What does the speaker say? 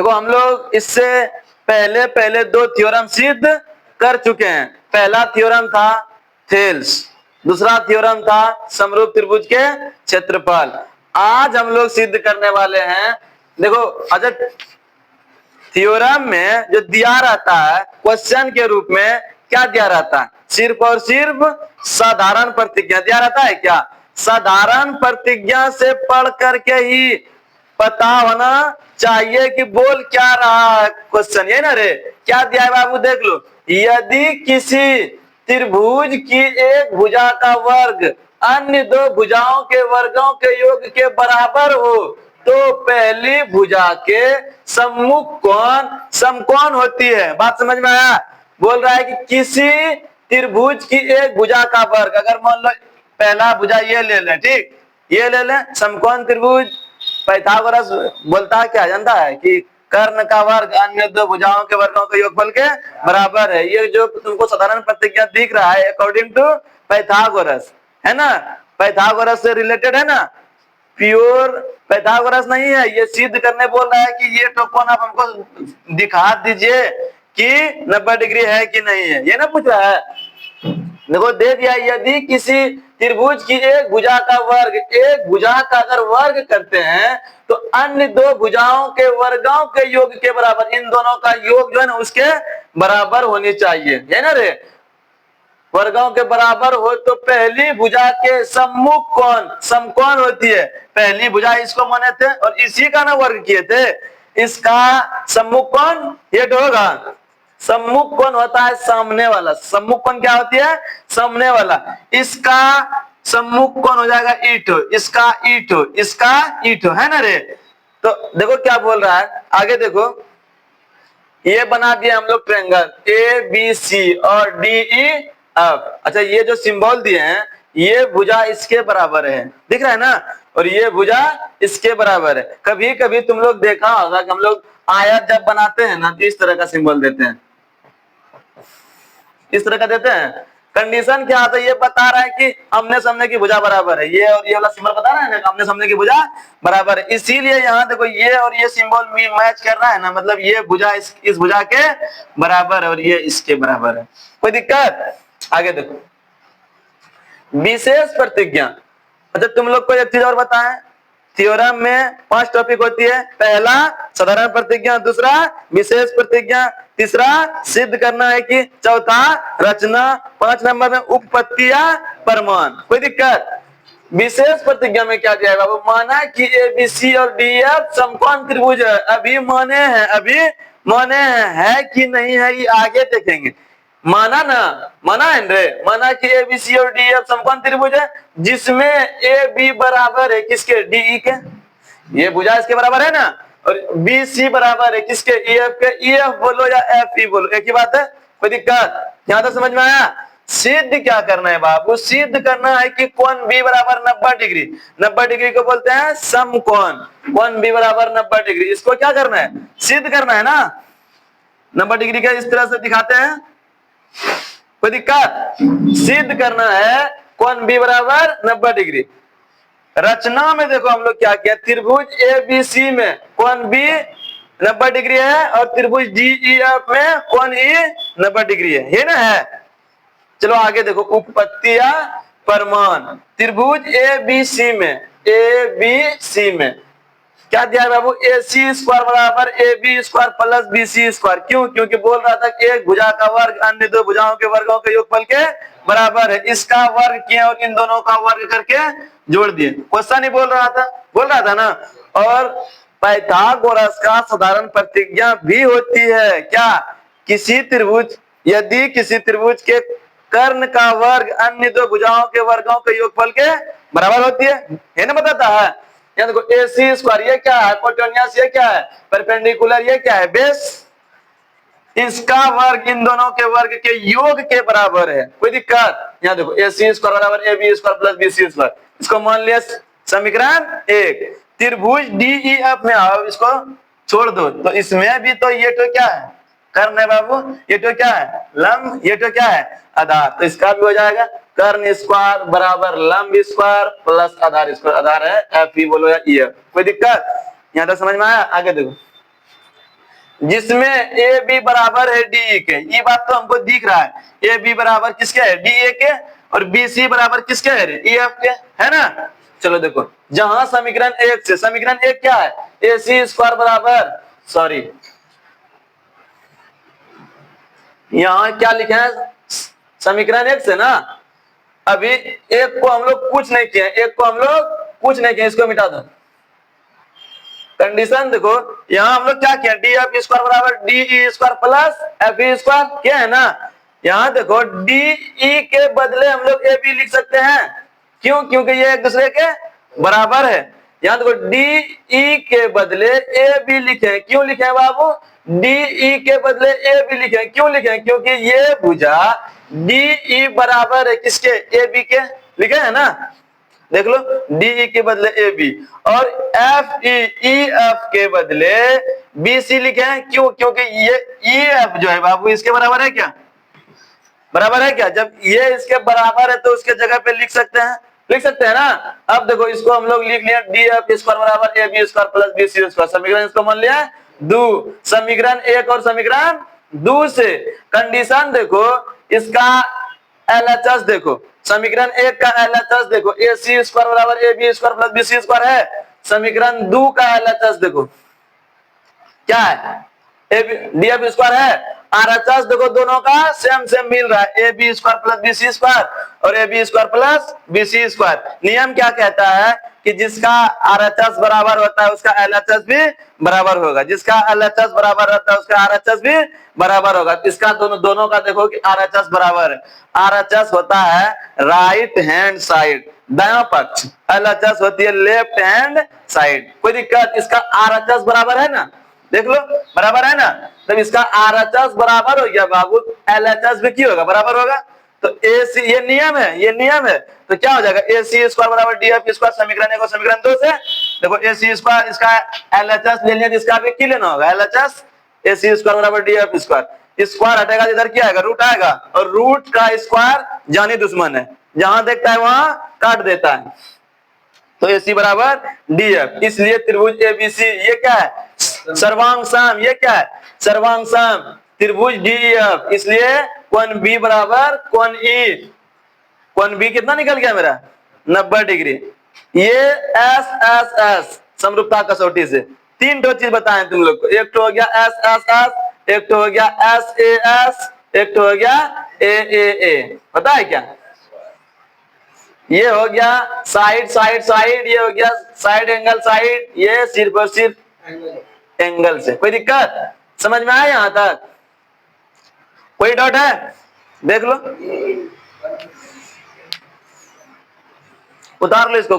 देखो हम लोग इससे पहले पहले दो थ्योरम सिद्ध कर चुके हैं। पहला थ्योरम था थेल्स, दूसरा थ्योरम था समरूप त्रिभुज के क्षेत्रफल। आज हम लोग सिद्ध करने वाले हैं, देखो अच्छा थ्योरम में जो दिया रहता है क्वेश्चन के रूप में, क्या दिया रहता है? सिर्फ और सिर्फ साधारण प्रतिज्ञा दिया रहता है। क्या साधारण प्रतिज्ञा से पढ़ करके ही पता होना चाहिए कि बोल क्या रहा है क्वेश्चन, ये ना रे। क्या दिया है बाबू देख लो, यदि किसी त्रिभुज की एक भुजा का वर्ग अन्य दो भुजाओं के वर्गों के योग के बराबर हो तो पहली भुजा के सम्मुख कोण समकोण होती है। बात समझ में आया? बोल रहा है कि किसी त्रिभुज की एक भुजा का वर्ग, अगर मान लो पहला भुजा ये ले लें, ठीक, ये ले लें समकोण त्रिभुज। पाइथागोरस बोलता है क्या, जानता है कि कर्ण का वर्ग अन्य दो भुजाओं के वर्गों के योगफल के बराबर है। ये जो तुमको साधारण प्रतिज्ञा दिख रहा है अकॉर्डिंग टू पाइथागोरस, है ना, पाइथागोरस से रिलेटेड है ना, प्योर पाइथागोरस नहीं है। ये सिद्ध करने बोल रहा है कि ये टोकोन आप हमको दिखा दीजिए कि 90 डिग्री है कि नहीं है, ये ना पूछ रहा है। देखो दे दिया, यदि किसी त्रिभुज की एक भुजा का वर्ग एक भुजा का अगर वर्ग करते हैं तो अन्य दो भुजाओं के वर्गों के योग के बराबर, इन दोनों का योग जो है ना उसके बराबर होनी चाहिए, है ना रे। वर्गों के बराबर हो तो पहली भुजा के सम्मुख कोण समकोण होती है। पहली भुजा इसको माने थे और इसी का ना वर्ग किए थे। इसका सम्मुख कोण ये होगा, सम्मुख कोण होता है सामने वाला। सम्मुख कोण क्या होती है? सामने वाला। इसका सम्मुख कोण हो जाएगा ईटो, इसका ईटो, इसका ईटो, है ना रे। तो देखो क्या बोल रहा है आगे, देखो ये बना दिया हम लोग ट्रायंगल ए बी सी और डी ई एफ। अच्छा ये जो सिंबल दिए हैं ये भुजा इसके बराबर है, दिख रहा है ना, और ये भुजा इसके बराबर है। कभी कभी तुम लोग देखा होगा कि हम लोग आयत जब बनाते हैं ना तो इस तरह का सिंबल देते हैं, इस तरह का देते हैं। कंडीशन क्या आता है? ये बता रहा है कि आमने सामने की भुजा बराबर है। ये और ये वाला सिंबल बता रहा है ना आमने सामने की भुजा बराबर है। इसीलिए यहाँ देखो ये और ये सिंबल मैच कर रहा है ना, मतलब ये भुजा इस भुजा के बराबर है और ये इसके बराबर है। कोई दिक्कत? आगे देखो विशेष प्रतिज्ञा। अच्छा तुम लोग को एक चीज और बताएं, थ्योरम में 5 टॉपिक होती है। पहला साधारण प्रतिज्ञा, दूसरा विशेष प्रतिज्ञा, तीसरा सिद्ध करना है कि, चौथा रचना, 5 नंबर में उपपत्ति या प्रमाण। कोई दिक्कत? विशेष प्रतिज्ञा में क्या दिया है बाबू? माना कि ए बी सी और डी एफ समकोण त्रिभुज है। अभी माने हैं, अभी माने है कि नहीं है ये आगे देखेंगे। माना ना, माना है रे, माना कि ए बी सी और डी एफ समकोण त्रिभुज है जिसमें ए बी बराबर है किसके? डी ई के। ये भुजा इसके बराबर है ना, और बी सी बराबर है किसके? ई एफ के। ई एफ बोलो या एफ ई बोलो, एक ही बात है। कोई दिक्कत? यहां तक समझ में आया? सिद्ध क्या करना है बाबू? सिद्ध करना है कि कोण बी बराबर 90 डिग्री। 90 डिग्री को बोलते हैं समकोण। कोण बी बराबर 90 डिग्री, इसको क्या करना है? सिद्ध करना है ना। 90 डिग्री का इस तरह से दिखाते हैं, कोई दिक्कत? सिद्ध करना है कोण बी बराबर 90 डिग्री। रचना में देखो हम लोग क्या किया, त्रिभुज ए बी सी में कोण बी 90 डिग्री है और त्रिभुज डी ई एफ में कोण ई 90 डिग्री है, ये ना है। चलो आगे देखो उपपत्ति या प्रमाण। त्रिभुज ए बी सी में, ए बी सी में क्या दिया है बाबू? ए सी स्क्वायर बराबर A B square plus B C square. क्यों? क्योंकि बोल रहा था कि एक भुजा का वर्ग अन्य दो भुजाओं के वर्गों के योगफल के बराबर है। इसका वर्ग किया और इन दोनों का वर्ग करके जोड़ दिए। क्वेश्चन ही बोल रहा था ना। और पाइथागोरस का साधारण प्रतिज्ञा भी होती है क्या? किसी त्रिभुज, यदि किसी त्रिभुज के कर्ण का वर्ग अन्य दो भुजाओं के वर्गों के योगफल के बराबर होती है ना, बताता है। देखो ए सी स्क्वायर ये क्या है? हाइपोटेन्यूस ये क्या है? परपेंडिकुलर ये क्या है? बेस। इसका वर्ग इन दोनों के वर्ग के योग के बराबर है। कोई दिक्कत? यहाँ देखो ए सी स्क्वायर बराबर A B square plus B C square, इसको मान लिया समीकरण 1। त्रिभुज डी ई एफ में आओ, इसको छोड़ दो तो इसमें भी तो ये तो क्या है? कर्ण है बाबू। ये तो क्या है? लंब। ये तो क्या है? आधार। तो इसका भी हो जाएगा कर्ण स्क्वायर बराबर लंब स्क्वायर प्लस आधार स्क्वायर। आधार है एफ ई बोलो या ई एफ। कोई दिक्कत? यहाँ तक समझ में आया? आगे देखो जिसमें ए बी बराबर है डी ए के, ये बात तो हमको दिख रहा है, ए बी बराबर किसके है, डी ए के, और बी सी बराबर किसके है, ई एफ के, है ना। चलो देखो, जहां समीकरण एक से, समीकरण एक क्या है, ए सी स्क्वायर बराबर, सॉरी यहां क्या लिखे हैं, समीकरण एक से ना, अभी एक को हम लोग कुछ नहीं किए, एक को हम लोग कुछ नहीं किए, इसको मिटा दो। कंडीशन देखो, यहां हम लोग क्या किया, डी एफ स्क्वायर बराबर D E square plus F E square, क्या है ना। यहां देखो डी ई के बदले हम लोग ए बी लिख सकते हैं, क्यों, क्योंकि ये एक दूसरे के बराबर है। यहां देखो डी ई के बदले ए बी लिखे, क्यों लिखे बाबू, डी ई के बदले ए बी लिखे, क्यों लिखे, क्योंकि ये भुजा डी ई बराबर है किसके, ए बी के, लिखे है ना। देख लो, डी ई के बदले ए बी, और एफ ई एफ के बदले बी सी लिखे हैं, क्यों, क्योंकि ये ई एफ जो है बाबू इसके बराबर है क्या, बराबर है क्या, जब ये इसके बराबर है तो उसके जगह पे लिख सकते हैं, लिख सकते हैं ना। अब देखो इसको हम लोग लिख लिया, डी एफ स्क्वायर बराबर A B square plus B C square, समीकरण इसको मान लिया दो, समीकरण एक और समीकरण दो से। कंडीशन देखो, इसका एलएचएस देखो, समीकरण एक का एलएचएस देखो, ए सी स्क्वायर बराबर A B square plus B C square है, समीकरण दो का एलएचएस देखो क्या है, डी एफ स्क्वायर है, आरएचएस देखो दोनों का सेम सेम मिल रहा है, A B square plus B C square और A B square plus B C square. नियम क्या कहता है कि जिसका आरएचएस बराबर होता है उसका एलएचएस भी बराबर होगा, जिसका एलएचएस बराबर होता है उसका आरएचएस भी बराबर होगा। इसका दोनों का देखो कि आरएचएस बराबर है, आरएचएस होता है राइट हैंड साइड, दायां पक्ष, एलएचएस होती है लेफ्ट हैंड साइड। कोई दिक्कत, इसका आरएचएस बराबर है ना, देख लो बराबर है ना, तब इसका आरएचएस बराबर हो गया बाबू, एलएचएस भी क्या होगा, बराबर होगा। तो ए सी, ये नियम है, ये नियम है, तो क्या हो जाएगा, ए सी स्क्वायर बराबर डी एफ स्क्वायर, समीकरण एक और समीकरण दो से। देखो ए सी स्क्वायर, इसका एलएचएस ले लिया, इसका भी क्या लेना होगा, एलएचएस, ए सी स्क्वायर बराबर डी एफ स्क्वायर, स्क्वायर हटेगा इधर क्या आएगा, रूट आएगा, और रूट का स्क्वायर जानी दुश्मन है, जहां देखता है वहां काट देता है। तो ए सी बराबर डी एफ, इसलिए त्रिभुज एबीसी ये क्या है, सर्वांग सम, ये क्या है, सर्वांग सम त्रिभुज डीएफ, इसलिए कोण बी बराबर कोण ई, कोण बी कितना निकल गया मेरा 90 डिग्री। ये एस एस एस समरूपता कसौटी से तीन दो चीज बताएं तुम लोग को, एक तो हो गया एस एस एस, एक तो हो गया एस ए एस, एक तो हो गया ए, पता है क्या, ये हो गया साइड साइड साइड, ये हो गया साइड एंगल साइड, ये सिर्फ और सिर्फ एंगल से। कोई दिक्कत, समझ में आया यहां तक, कोई डाउट है, देख लो, उतार लो इसको।